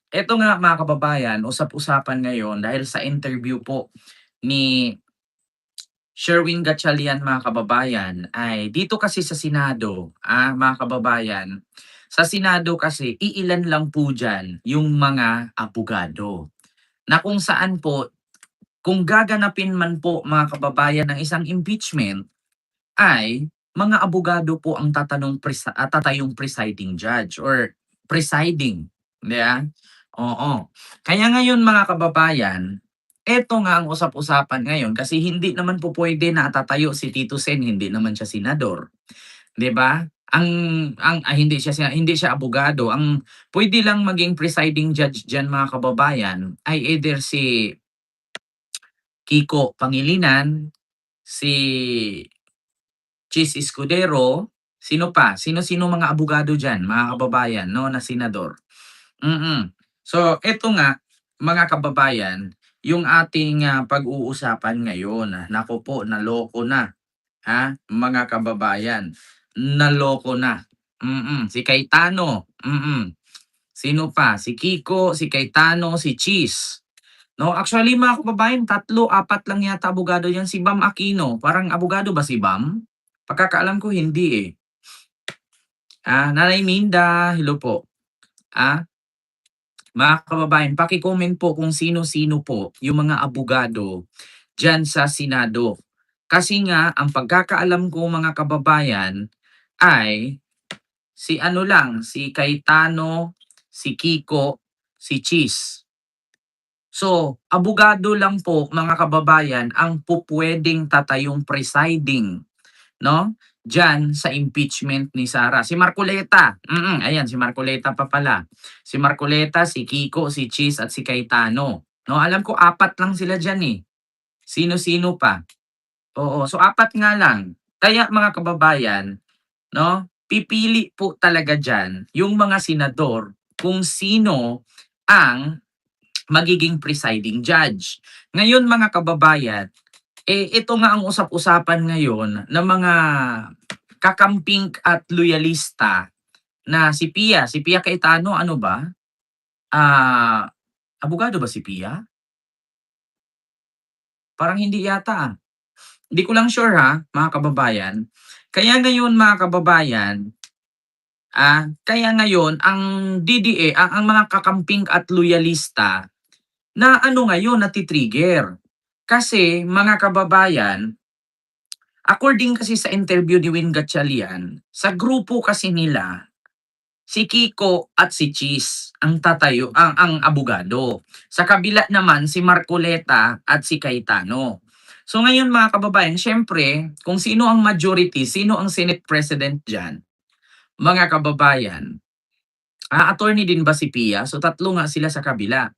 eto nga mga kababayan, usap-usapan ngayon dahil sa interview po ni Sherwin Gatchalian mga kababayan ay dito kasi sa Senado, mga kababayan, sa Senado kasi iilan lang po diyan yung mga abogado na kung saan po kung gaganapin man po mga kababayan ng isang impeachment ay mga abogado po ang tatayong presiding judge or presiding, 'di ba? Oo. Kaya ngayon mga kababayan, eto nga ang usap-usapan ngayon kasi hindi naman po puwede na tatayo si Tito Sen, hindi naman siya senador, 'di ba? Hindi siya abogado, ang puwede lang maging presiding judge diyan mga kababayan ay either si Kiko Pangilinan, si Chis Escudero, sino pa? Sino-sino mga abogado diyan, mga kababayan 'no, na senador? So eto nga, mga kababayan, yung ating, pag-uusapan ngayon. Naku po, naloko na, mga kababayan. Naloko na. Si Cayetano, sino pa? Si Kiko, si Cayetano, si Chis. 'No, actually mga kababayan 3, 4 lang yata abogado diyan, si Bam Aquino, parang abogado ba si Bam? Pagkakaalam ko hindi, eh. Nanay Minda, hello po. Mga kababayan, paki-comment po kung sino-sino po yung mga abogado diyan sa Senado. Kasi nga ang pagkakaalam ko mga kababayan ay si ano lang, si Cayetano, si Kiko, si Chis. So, abogado lang po mga kababayan ang pupuwedeng tatayong presiding, 'no, diyan sa impeachment ni Sara. Si Marcoleta, ayan si Marcoleta pa pala. Si Marcoleta, si Kiko, si Chis at si Cayetano, 'no. Alam ko 4 lang sila diyan, eh. Sino-sino pa? Oo, so 4 nga lang. Kaya mga kababayan, 'no, pipili po talaga diyan yung mga senador kung sino ang magiging presiding judge. Ngayon mga kababayan, ito nga ang usap-usapan ngayon ng mga kakamping at loyalista na si Pia Cayetano ano ba? Ah, Abogado ba si Pia? Parang hindi yata, Hindi ko lang sure mga kababayan. Kaya ngayon mga kababayan, kaya ngayon ang DDA, ang mga kakamping at loyalista na ano ngayon, nati-trigger. Kasi mga kababayan, according kasi sa interview ni Win Gatchalian, sa grupo kasi nila, si Kiko at si Chis ang abogado. Sa kabila naman si Marcoleta at si Cayetano. So ngayon mga kababayan, syempre, kung sino ang majority, sino ang Senate President diyan, mga kababayan, attorney din ba si Pia? So tatlo nga sila sa kabila.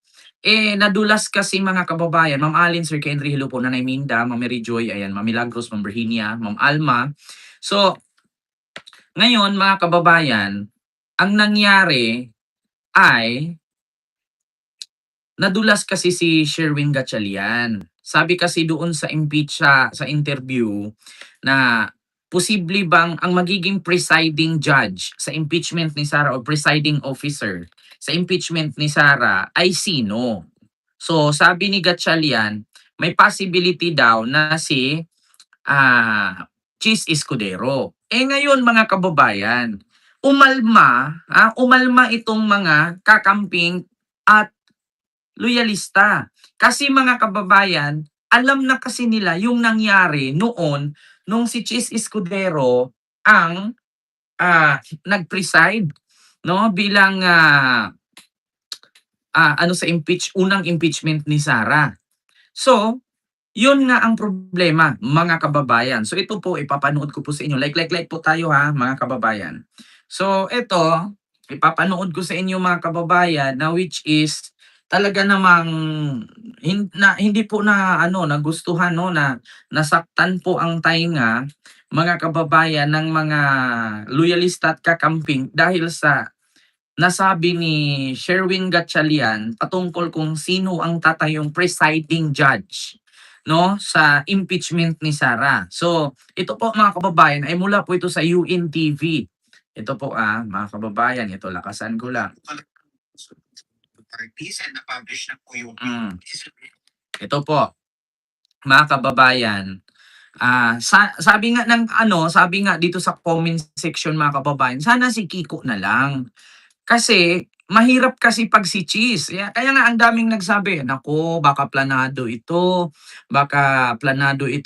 Nadulas kasi mga kababayan, Ma'am Allen, Sir Henry, hello po, Nanay Minda, Ma'am Mary Joy, ayan, Ma'am Milagros, Ma'am Virginia, Ma'am Alma. So, ngayon mga kababayan, ang nangyari ay nadulas kasi si Sherwin Gatchalian. Sabi kasi doon sa interview na posible bang ang magiging presiding judge sa impeachment ni Sara o presiding officer sa impeachment ni Sara ay sino? So sabi ni Gatchalian, may possibility daw na si Chis Escudero. Ngayon mga kababayan, umalma itong mga kakamping at loyalista. Kasi mga kababayan, alam na kasi nila yung nangyari noon nung si Chis Escudero ang nag-preside, no, bilang sa unang impeachment ni Sara. So, yun nga ang problema mga kababayan. So ito po ipapanood ko po sa inyo. Like po tayo mga kababayan. So ito, ipapanood ko sa inyo mga kababayan na which is talaga namang hindi po na nagustuhan, no, na nasaktan po ang tainga mga kababayan ng mga loyalista at kakamping dahil sa nasabi ni Sherwin Gatchalian patungkol kung sino ang tatayong presiding judge, no, sa impeachment ni Sara. So, ito po mga kababayan ay mula po ito sa UNTV. Ito po mga kababayan, ito lakasan ko lang. parties and na-publish na po yung Ito po, mga kababayan, sabi nga ng sabi nga dito sa comment section mga kababayan, sana si Kiko na lang. Kasi mahirap kasi 'pag si Cheese, kaya nga ang daming nagsabi, "Naku, baka planado ito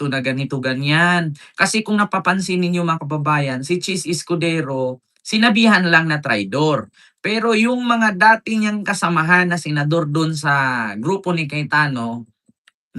na ganito, ganyan." Kasi kung napapansin ninyo mga kababayan, si Cheese Escudero, sinabihan lang na traidor. Pero yung mga dati niyang kasamahan na senador dun sa grupo ni Cayetano,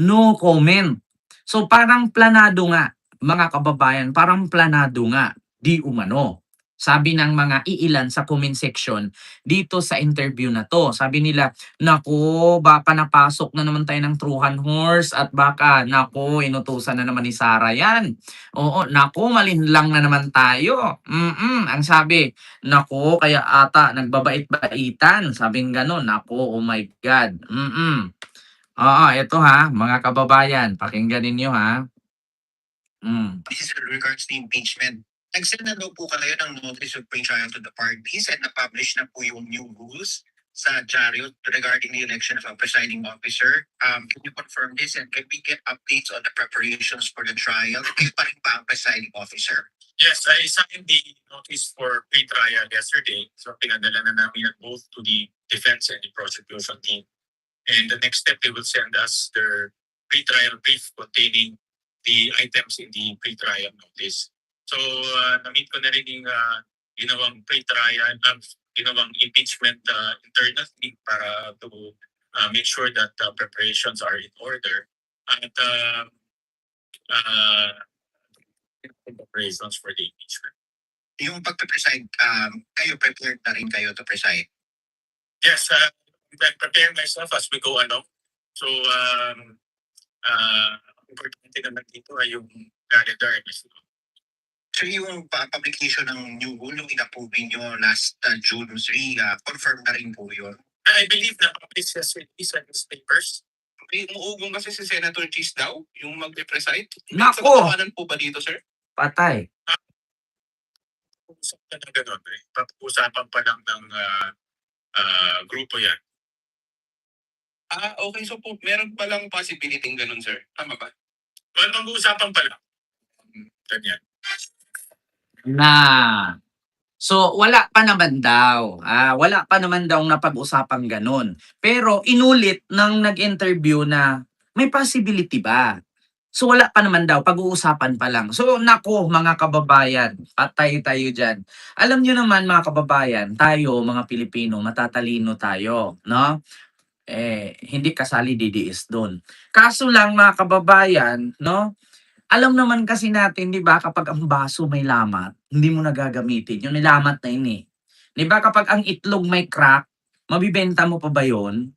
no comment. So parang planado nga, mga kababayan, parang planado nga, di umano. Sabi ng mga iilan sa comment section dito sa interview na to. Sabi nila, "Naku, baka napasok na naman tayo ng Truhan Horse at baka, naku, inutusan na naman ni Sara yan. Oo, naku, malinlang na naman tayo." Ang sabi, "Naku, kaya ata nagbabait-baitan." Sabing gano'n, naku, oh my God. Oo, eto ha, mga kababayan, pakinggan ninyo ha. This is in regards to impeachment. Nag-send na daw po kayo ng notice of pre-trial to the parties and na-publish na po yung new rules sa Chariot regarding the election of a presiding officer. Can you confirm this and can we get updates on the preparations for the trial? Kayo pa rin ba ang presiding officer? Yes, I signed the notice for pre-trial yesterday. So pinadala na namin yan both to the defense and the prosecution team. And the next step, they will send us their pre-trial brief containing the items in the pre-trial notice. So na-meet ko na rin yung ginawang pre-trial, ginawang impeachment internally para to make sure that preparations are in order. At preparations for the impeachment. Yung pagpe-preside, kayo prepared na rin kayo to preside? Yes, I'm preparing myself as we go along. So, importante naman dito ay yung calendar and So yung publication ng new rule, yung in-approve nyo last June 3, confirm na rin po yun? I believe na published sa newspapers. May umuugong kasi si Senator Cheese daw, yung magpe-preside. Nako! Sa po ba dito, sir? Patay. Usapan na gano'n eh. Usapan pa lang ng grupo yan. Okay. So po, meron palang possibility ng ganun, sir. Tama ba? Well, mag-uusapan pa lang. Ganyan. So, wala pa naman daw. Wala pa naman daw napag-usapang ganun. Pero inulit ng nag-interview na may possibility ba? So, wala pa naman daw. Pag-uusapan pa lang. So, nako mga kababayan, patay tayo dyan. Alam nyo naman mga kababayan, tayo mga Pilipino, matatalino tayo. No? Hindi kasali DDS doon. Kaso lang mga kababayan, no? Alam naman kasi natin, 'di ba, kapag ang baso may lamat, hindi mo na gagamitin. Yung nilamat na yun eh. 'Di ba kapag ang itlog may crack, mabibenta mo pa ba 'yon?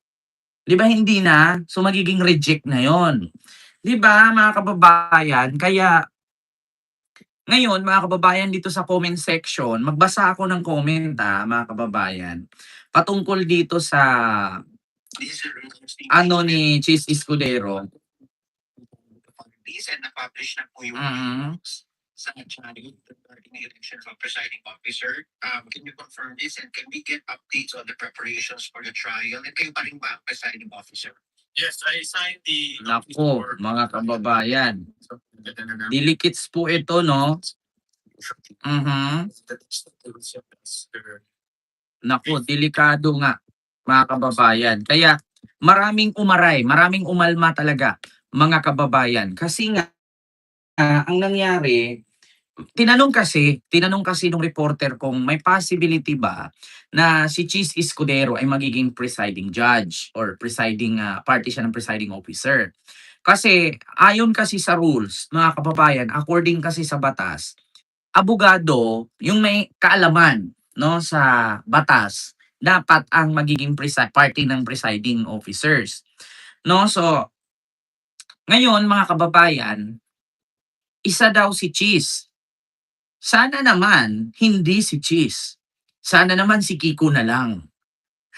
'Di ba hindi na? So magiging reject na 'yon. 'Di ba mga kababayan? Kaya ngayon mga kababayan dito sa comment section, magbasa ako ng comment mga kababayan. Patungkol dito sa ni Cheese Escudero. And na-publish na po yung sa Chariot regarding the election of a presiding officer. Can you confirm this and can we get updates on the preparations for the trial? And kayo pa rin ba ang presiding officer? Yes, I signed the Nako, mga kababayan. Dilikits po ito, no? Nako, delikado nga, mga kababayan. Kaya maraming umalma talaga, mga kababayan. Kasi nga, ang nangyari, tinanong kasi nung reporter kung may possibility ba na si Cheese Escudero ay magiging presiding judge or presiding party siya ng presiding officer. Kasi ayon kasi sa rules, mga kababayan, according kasi sa batas, abogado yung may kaalaman no sa batas dapat ang magiging party ng presiding officers. No, so ngayon mga kababayan, isa daw si Cheese. Sana naman hindi si Cheese. Sana naman si Kiko na lang.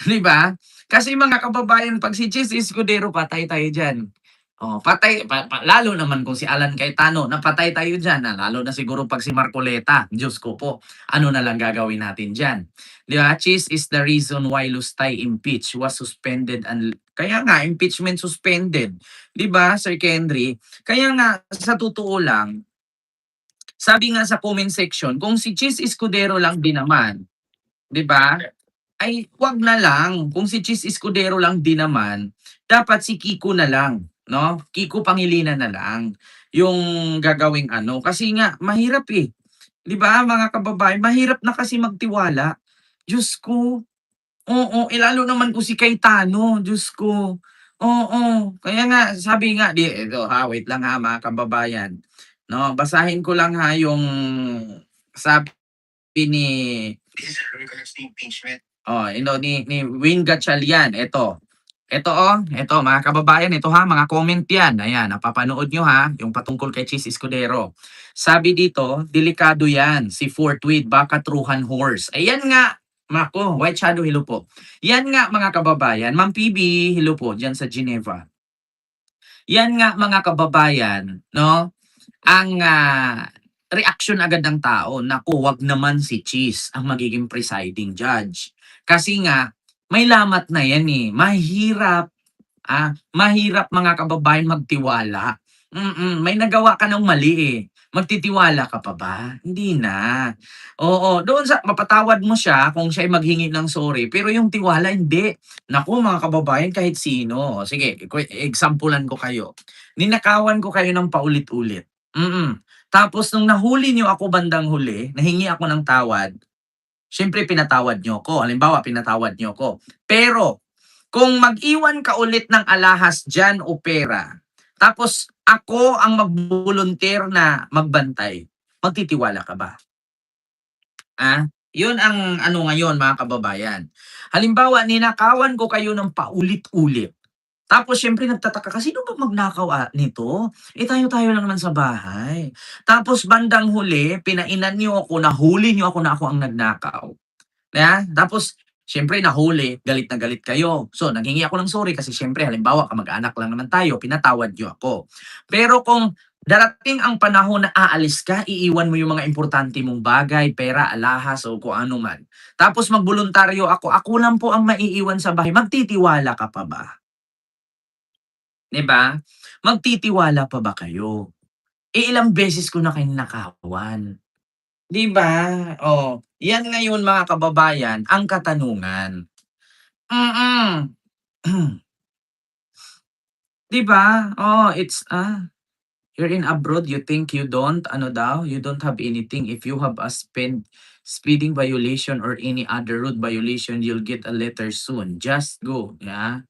'Di ba? Kasi mga kababayan, pag si Cheese Escudero, patay tayo diyan. Patay lalo naman kung si Alan Cayetano, napatay tayo diyan, lalo na siguro 'pag si Marcoleta, Diyos ko po, ano na lang gagawin natin diyan. 'Di ba, Cheese is the reason why Lustay impeached, was suspended and kaya nga impeachment suspended, 'di ba, Sir Kendry? Kaya nga sa totoo lang, sabi nga sa comment section, kung si Cheese Escudero lang din naman, 'di ba? Ay, 'wag na lang. Kung si Cheese Escudero lang din naman, dapat si Kiko na lang, 'no? Kiko Pangilinan na lang yung gagawing ano, kasi nga mahirap, eh. 'Di ba, mga kababayan, mahirap na kasi magtiwala. Diyos ko, oo, eh, lalo naman kung si Cayetano, Diyos ko. Oo, kaya nga sabi nga ito ha, wait lang ha, mga kababayan, 'no? Basahin ko lang ha yung sabi ni This is in regards to impeachment. ni Win Gatchalian, ito mga kababayan, ito ha, mga comment yan. Ayan, napapanood nyo ha, yung patungkol kay Cheese Escudero. Sabi dito, delikado yan, si Fortwith, baka truhan horse. Ayan nga, Mako, White Shadow, hello po. Yan nga mga kababayan, Ma'am PB, hello po, dyan sa Geneva. Yan nga mga kababayan, no? Ang reaksyon agad ng tao, naku, wag naman si Cheese ang magiging presiding judge. Kasi nga, may lamat na yan eh. Mahirap mga kababayan magtiwala. May nagawa ka ng mali eh. Magtitiwala ka pa ba? Hindi na. Oo, doon sa mapatawad mo siya kung siya ay maghingi ng sorry, pero yung tiwala hindi. Naku mga kababayan, kahit sino. Sige, examplean ko kayo. Ninakawan ko kayo ng paulit-ulit. Tapos nung nahuli niyo ako bandang huli, nahingi ako ng tawad, siyempre pinatawad niyo ko. Halimbawa, pinatawad niyo ko. Pero kung mag-iwan ka ulit ng alahas diyan o pera, tapos ako ang mag-volunteer na magbantay, magtitiwala ka ba? Yun ang ano ngayon mga kababayan. Halimbawa, ninakawan ko kayo ng paulit-ulit. Tapos siyempre nagtataka ka, sino ba magnakaw nito? Eh tayo-tayo lang naman sa bahay. Tapos bandang huli, pinainan niyo ako, nahuli niyo ako na ako ang nagnakaw. Tapos siyempre nahuli, galit na galit kayo. So naghingi ako ng sorry kasi siyempre halimbawa kamag-anak lang naman tayo, pinatawad niyo ako. Pero kung darating ang panahon na aalis ka, iiwan mo yung mga importante mong bagay, pera, alahas o kung ano man. Tapos magboluntaryo ako lang po ang maiiwan sa bahay, magtitiwala ka pa ba? 'Di ba? Magtitiwala pa ba kayo? Ilang beses ko na kayo nakawan. 'Di ba? Oh, 'yan ngayon mga kababayan ang katanungan. Mm. 'Di ba? You're in abroad, you think you don't ano daw, you don't have anything. If you have a speeding violation or any other road violation, you'll get a letter soon. Just go, yeah.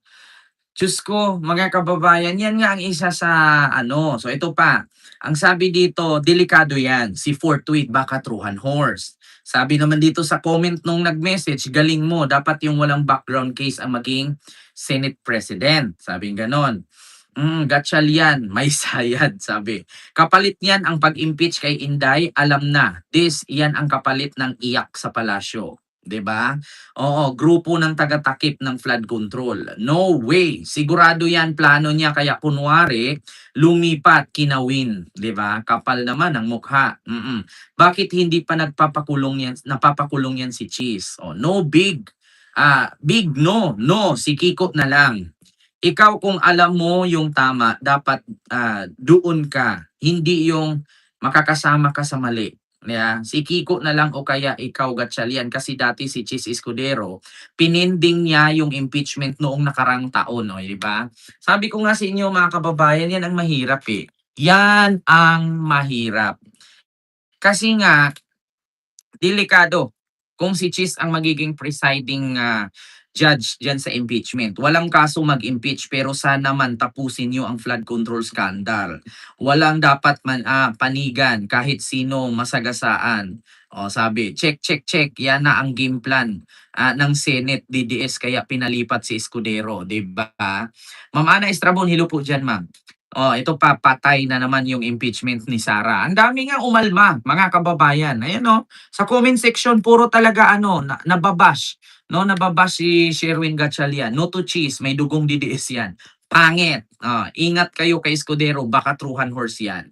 Diyos ko, mga kababayan, yan nga ang isa sa ano. So ito pa, ang sabi dito, delikado yan. Si Fortwith, baka truhan horse. Sabi naman dito sa comment nung nag-message, galing mo, dapat yung walang background case ang maging Senate President. Sabi ganon. Gatchalian, may sayad, sabi. Kapalit niyan ang pag-impeach kay Inday, alam na. Yan ang kapalit ng iyak sa palasyo. 'Di ba? Oo, grupo ng taga-takip ng flood control. No way. Sigurado 'yan plano niya kaya kunwari lumipat kinawin, 'di ba? Kapal naman ang mukha. Bakit hindi pa napapakulong yan si Cheese? Oh, no big. Big no. No, si Kiko na lang. Ikaw kung alam mo yung tama, dapat doon ka. Hindi yung makakasama ka sa mali. Si Kiko na lang o kaya ikaw, Gatchalian, kasi dati si Cheese Escudero, pininding niya yung impeachment noong nakarang taon, no, di ba? Sabi ko nga sa inyo mga kababayan, yan ang mahirap eh. Yan ang mahirap. Kasi nga, delikado kung si Cheese ang magiging presiding judge dyan sa impeachment. Walang kaso mag-impeach pero sana man tapusin nyo ang flood control scandal. Walang dapat panigan kahit sino masagasaan. Sabi, check. Yan na ang game plan ng Senate DDS kaya pinalipat si Escudero, 'di ba? Ma'am Ana Estrabon, hello po diyan, ma'am. Ito pa, patay na naman yung impeachment ni Sara. Ang dami nga umalma, mga kababayan. Ayan sa comment section puro talaga nababash. Nababash si Sherwin Gatchalian. No to Cheese, may dugong DDS yan. Pangit. Ingat kayo kay Escudero, baka truhan horse yan.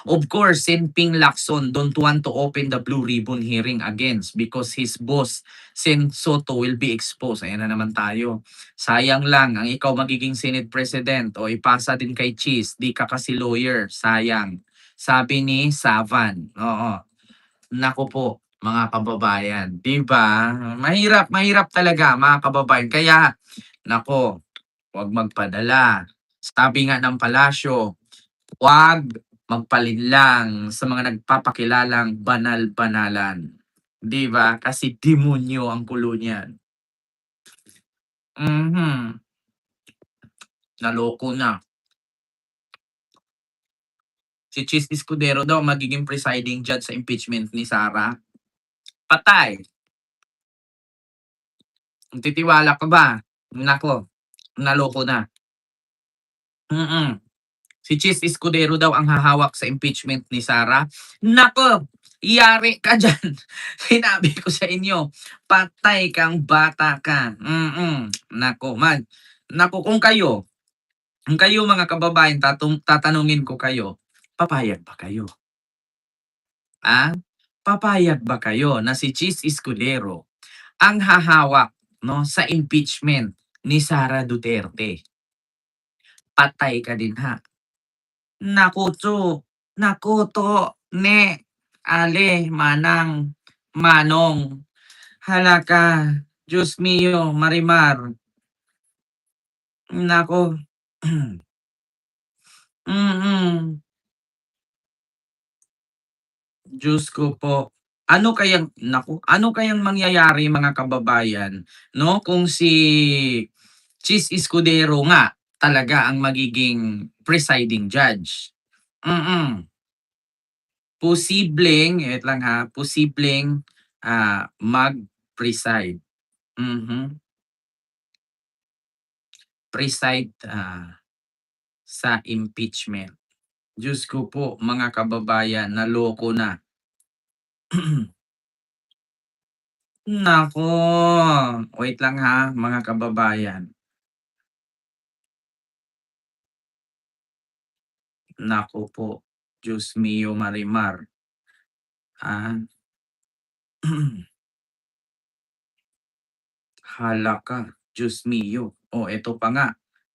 Of course, Sen Ping Lacson don't want to open the Blue Ribbon hearing against because his boss, Sen Soto, will be exposed. Ayan na naman tayo. Sayang lang, ang ikaw magiging Senate President o ipasa din kay Cheese, di ka kasi lawyer. Sayang. Sabi ni Savan. Oo. Naku po, mga kababayan. Di ba? Mahirap, mahirap talaga, mga kababayan. Kaya, nako, huwag magpadala. Sabi nga ng palasyo, huwag magpalinlang sa mga nagpapakilalang banal-banalan. 'Di ba? Kasi demonyo ang kulo niyan. Mhm. Naloko na. Si Chis Escudero daw magiging presiding judge sa impeachment ni Sara. Patay. Titiwala ka ba? Nako, naloko na. Mm. Si Chis Escudero daw ang hahawak sa impeachment ni Sara. Nako, yari ka dyan. Sinabi ko sa inyo, patay kang bata ka. Nako, nako, kung kayo mga kababayan, tatanungin ko kayo, papayag ba kayo? Ah? Papayag ba kayo na si Chis Escudero ang hahawak, no, sa impeachment ni Sara Duterte? Patay ka din ha. Nakuto, nakuto, ne, ale, manang, manong, halaka, Diyos mio, Marimar, nako, mm, Diyos ko po. Ano kayang mangyayari mga kababayan, no, kung si Chis Escudero nga talaga ang magiging presiding judge? Mm. Wait lang ha, posibleng, mag-preside. Mhm. Preside, sa impeachment. Diyos ko po mga kababayan, naloko na. Naku, wait lang ha mga kababayan. Naku po, Diyos mio Marimar. Ah, hala ka, Diyos mio. Oh, eto pa nga,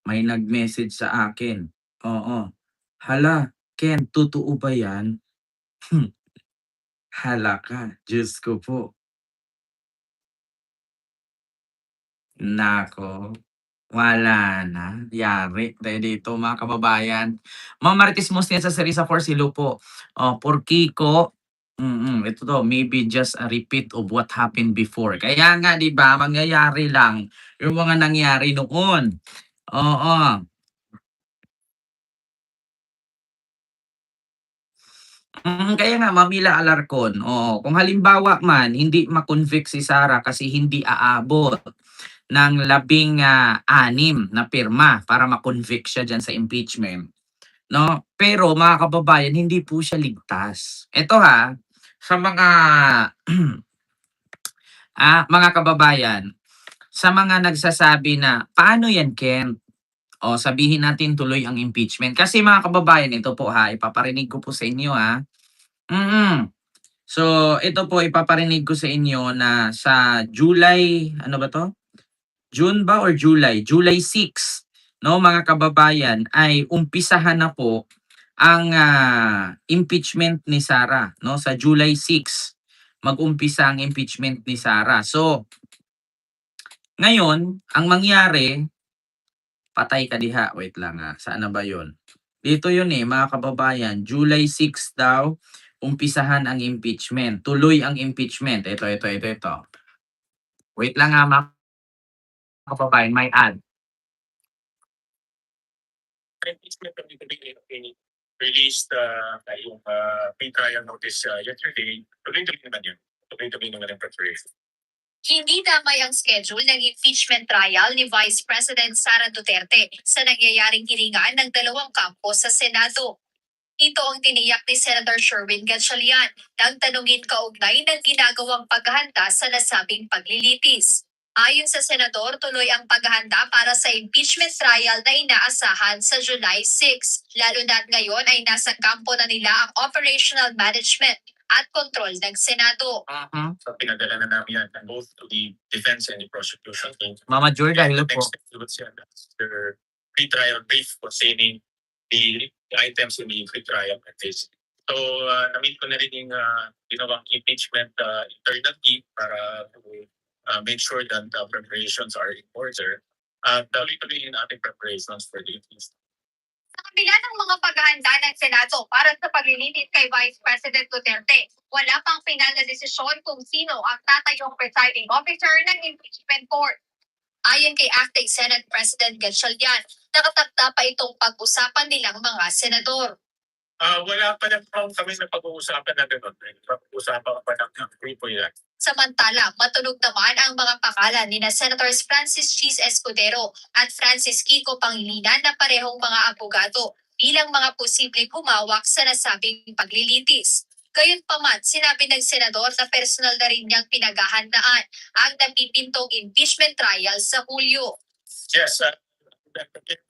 may nag-message sa akin. Oo. Hala, Ken, totoo ba yan? Hala ka, Diyos ko po. Nako, wala na, yari tayo dito mga kababayan. Mga Marites Muslim sa Serisa Forcilo po. For Kiko, ito to, maybe just a repeat of what happened before. Kaya nga 'di ba, mangyayari lang yung mga nangyari noon. Oo. Kaya nga Mamila Alarcon, oo. Kung halimbawa man hindi ma-convict si Sara kasi hindi aabot ng 16 na pirma para ma-convict siya diyan sa impeachment, 'no? Pero mga kababayan, hindi po siya ligtas. Eto ha, sa mga, mga kababayan, sa mga nagsasabi na, "Paano yan Ken?" O sabihin natin tuloy ang impeachment. Kasi mga kababayan, ito po ha, ipaparinig ko po sa inyo ha. Mm. So, ito po ipaparinig ko sa inyo na sa July, ano ba 'to? June ba or July? July 6, 'no, mga kababayan, ay umpisahan na po ang, impeachment ni Sara, 'no, sa July 6 mag-umpisa ang impeachment ni Sara. So, ngayon ang mangyari, patay ka diha, wait lang, saan na ba 'yun? Dito 'yun, mga kababayan, July 6 daw umpisahan ang impeachment, tuloy ang impeachment. Ito. Wait lang, mga kababayan, may ad. Impeachment committee released yung pre-trial notice yesterday. Tuloy-tuloy naman yun. Tuloy-tuloy naman yung preparation. Hindi damay ang schedule ng impeachment trial ni Vice President Sara Duterte sa nangyayaring hiringan ng dalawang kampo sa Senado. Ito ang tiniyak ni Senator Sherwin Gatchalian nang tanungin kaugnay ng ginagawang paghahanda sa nasabing paglilitis. Ayon sa senador, tuloy ang paghahanda para para sa impeachment trial na inaasahan sa July 6, lalo na't ngayon ay nasa kampo na nila ang operational management at control ng Senado. So pinadala na namin yan both to the defense and the prosecution team. Mama Jordan, hello po. Next step, we will send us their pre-trial brief containing the items in the pre-trial case. So, na-meet ko na rin yung ginawang impeachment internal team para to make sure that preparations are in order. At tuloy-tuloy yung ating preparations for the impeachment. Sa kabila ng mga paghahanda ng Senado para sa paglilitis kay Vice President Duterte, wala pang final na desisyon kung sino ang tatayong presiding officer ng impeachment court. Ayon kay Acting Senate President Gatchalian, nakatakda pa itong pag-usapan nilang mga senador. Wala pa lang kami na pag-uusapan na gano'n. Pag-uusapan pa ng grupo yan. Samantala, matunog naman ang mga pangalan ni na Senators Francis Cheese Escudero at Francis Kiko Pangilinan na parehong mga abogado bilang mga posibleng humawak sa nasabing paglilitis. Gayunpaman, sinabi ng senador na personal na rin niyang pinaghahandaan ang napipintong impeachment trial sa Hulyo. Yes,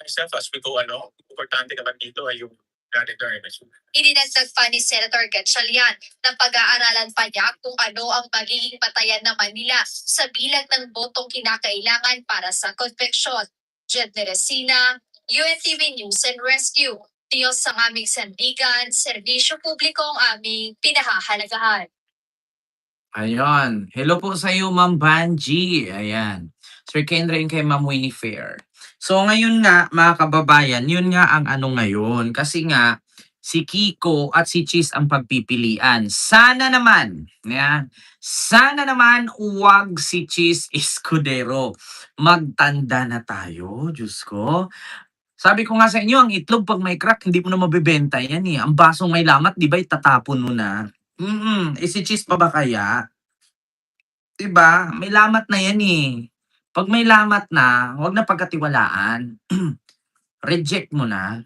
myself as we go, importante naman dito ay yung mandatory measure. Idinagdag pa ni Senator Gatchalian na pag-aaralan pa niya kung ano ang magiging batayan naman nila sa bilang ng botong kinakailangan para sa conviction. Jed Neresina, UNTV News and Rescue. Diyos ang aming sandigan, serbisyo publiko ang aming pinahahalagahan. Ayan. Hello po sa iyo, Ma'am Banji. Ayan. Sir Kendra yung kay Ma'am Winnie Fair. So ngayon nga, mga kababayan, yun nga ang ano ngayon. Kasi nga, si Kiko at si Cheese ang pagpipilian. Sana naman, yan, sana naman huwag si Cheese Escudero. Magtanda na tayo, Diyos ko. Sabi ko nga sa inyo, ang itlog pag may crack, hindi mo na mabebenta yan eh. Ang basong may lamat, di ba, itatapon mo na. Si Cheese pa ba kaya? Diba? May lamat na yan eh. Pag may lamat na, huwag na pagkatiwalaan. Reject mo na.